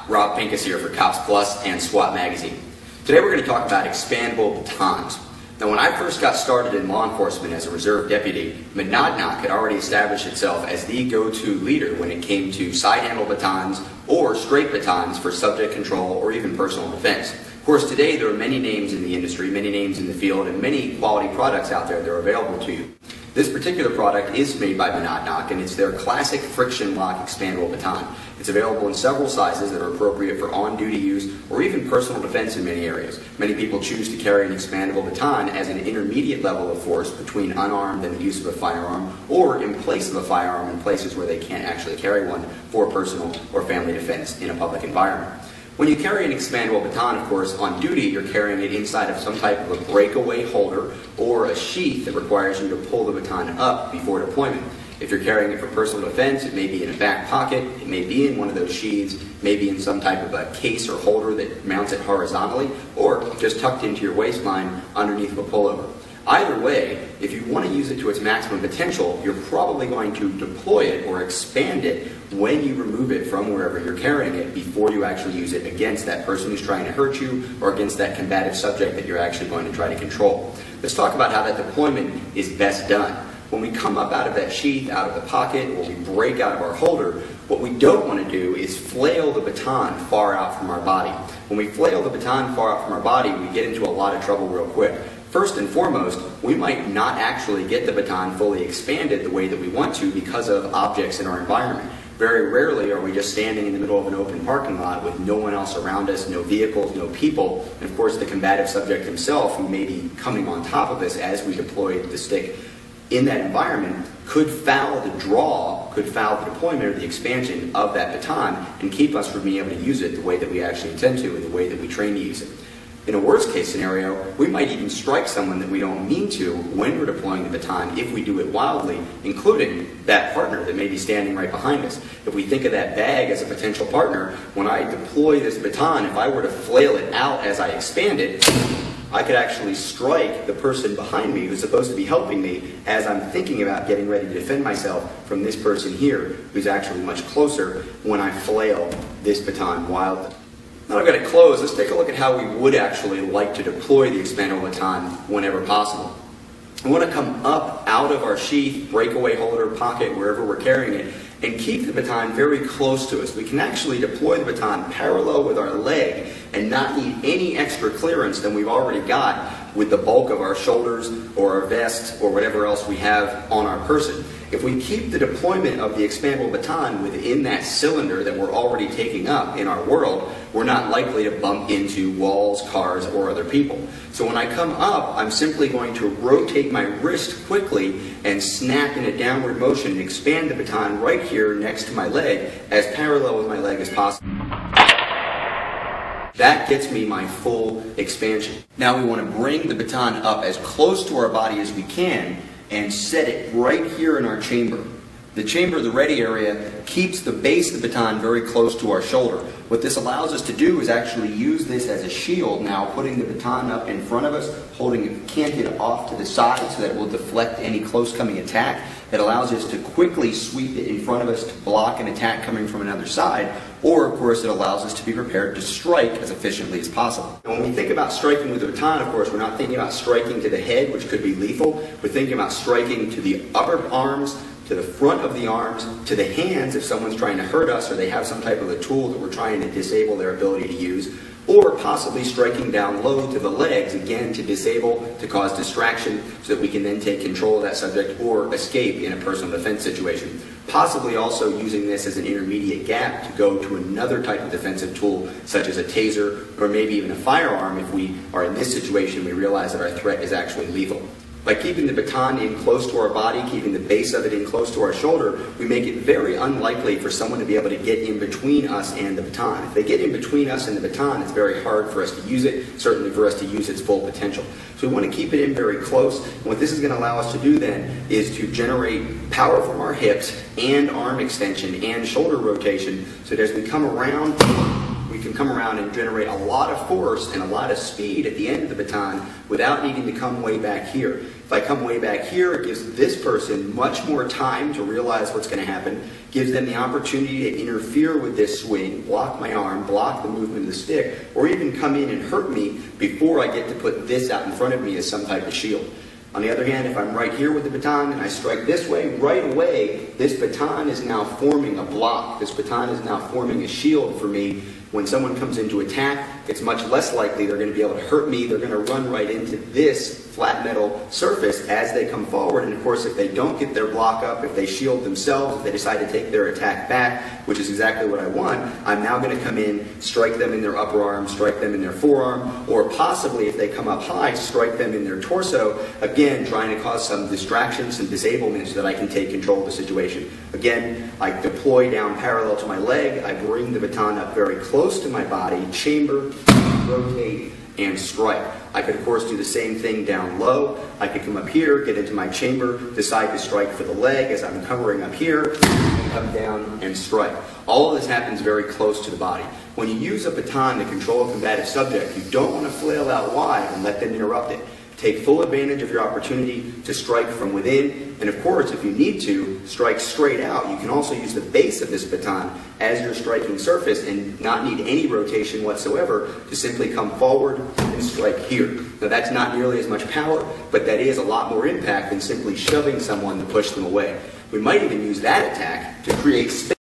Rob Pincus here for Cops Plus and SWAT Magazine. Today we're going to talk about expandable batons. Now, when I first got started in law enforcement as a reserve deputy, Monadnock had already established itself as the go-to leader when it came to side-handle batons or straight batons for subject control or even personal defense. Of course, today there are many names in the industry, many names in the field, and many quality products out there that are available to you. This particular product is made by Monadnock, and it's their classic friction lock expandable baton. It's available in several sizes that are appropriate for on-duty use or even personal defense in many areas. Many people choose to carry an expandable baton as an intermediate level of force between unarmed and the use of a firearm, or in place of a firearm in places where they can't actually carry one for personal or family defense in a public environment. When you carry an expandable baton, of course, on duty, you're carrying it inside of some type of a breakaway holder or a sheath that requires you to pull the baton up before deployment. If you're carrying it for personal defense, it may be in a back pocket, it may be in one of those sheaths, maybe in some type of a case or holder that mounts it horizontally, or just tucked into your waistline underneath of a pullover. Either way, if you want to use it to its maximum potential, you're probably going to deploy it or expand it when you remove it from wherever you're carrying it before you actually use it against that person who's trying to hurt you or against that combative subject that you're actually going to try to control. Let's talk about how that deployment is best done. When we come up out of that sheath, out of the pocket, or we break out of our holder, what we don't want to do is flail the baton far out from our body. When we flail the baton far out from our body, we get into a lot of trouble real quick. First and foremost, we might not actually get the baton fully expanded the way that we want to because of objects in our environment. Very rarely are we just standing in the middle of an open parking lot with no one else around us, no vehicles, no people, and of course the combative subject himself, who may be coming on top of us as we deploy the stick in that environment, could foul the draw, could foul the deployment or the expansion of that baton and keep us from being able to use it the way that we actually intend to and the way that we train to use it. In a worst case scenario, we might even strike someone that we don't mean to when we're deploying the baton if we do it wildly, including that partner that may be standing right behind us. If we think of that bag as a potential partner, when I deploy this baton, if I were to flail it out as I expand it, I could actually strike the person behind me who's supposed to be helping me as I'm thinking about getting ready to defend myself from this person here who's actually much closer when I flail this baton wildly. Now I've got to close. Let's take a look at how we would actually like to deploy the expandable baton whenever possible. We want to come up out of our sheath, breakaway holder, pocket, wherever we're carrying it, and keep the baton very close to us. We can actually deploy the baton parallel with our leg and not need any extra clearance than we've already got with the bulk of our shoulders or our vest or whatever else we have on our person. If we keep the deployment of the expandable baton within that cylinder that we're already taking up in our world, we're not likely to bump into walls, cars, or other people. So when I come up, I'm simply going to rotate my wrist quickly and snap in a downward motion and expand the baton right here next to my leg as parallel with my leg as possible. That gets me my full expansion. Now we want to bring the baton up as close to our body as we can and set it right here in our chamber. The chamber, the ready area, keeps the base of the baton very close to our shoulder. What this allows us to do is actually use this as a shield now, putting the baton up in front of us, holding it canted off to the side so that it will deflect any close coming attack. It allows us to quickly sweep it in front of us to block an attack coming from another side, or of course it allows us to be prepared to strike as efficiently as possible. And when we think about striking with the baton, of course, we're not thinking about striking to the head, which could be lethal. We're thinking about striking to the upper arms, to the front of the arms, to the hands if someone's trying to hurt us or they have some type of a tool that we're trying to disable their ability to use, or possibly striking down low to the legs, again to disable, to cause distraction so that we can then take control of that subject or escape in a personal defense situation. Possibly also using this as an intermediate gap to go to another type of defensive tool such as a taser or maybe even a firearm if we are in this situation we realize that our threat is actually lethal. By keeping the baton in close to our body, keeping the base of it in close to our shoulder, we make it very unlikely for someone to be able to get in between us and the baton. If they get in between us and the baton, it's very hard for us to use it, certainly for us to use its full potential. So we want to keep it in very close. And what this is going to allow us to do then is to generate power from our hips and arm extension and shoulder rotation so that as we come around, we can come around and generate a lot of force and a lot of speed at the end of the baton without needing to come way back here. If I come way back here, it gives this person much more time to realize what's going to happen, gives them the opportunity to interfere with this swing, block my arm, block the movement of the stick, or even come in and hurt me before I get to put this out in front of me as some type of shield. On the other hand, if I'm right here with the baton and I strike this way, right away, this baton is now forming a block. This baton is now forming a shield for me. When someone comes into attack, it's much less likely they're going to be able to hurt me. They're going to run right into this flat metal surface as they come forward. And of course, if they don't get their block up, if they shield themselves, if they decide to take their attack back, which is exactly what I want, I'm now going to come in, strike them in their upper arm, strike them in their forearm, or possibly if they come up high, strike them in their torso, again, trying to cause some distraction, some disablement so that I can take control of the situation. Again, I deploy down parallel to my leg, I bring the baton up very close to my body, chamber, rotate, and strike. I could, of course, do the same thing down low. I could come up here, get into my chamber, decide to strike for the leg as I'm covering up here, and come down and strike. All of this happens very close to the body. When you use a baton to control a combative subject, you don't want to flail out wide and let them interrupt it. Take full advantage of your opportunity to strike from within, and of course, if you need to, strike straight out. You can also use the base of this baton as your striking surface and not need any rotation whatsoever to simply come forward and strike here. Now that's not nearly as much power, but that is a lot more impact than simply shoving someone to push them away. We might even use that attack to create space.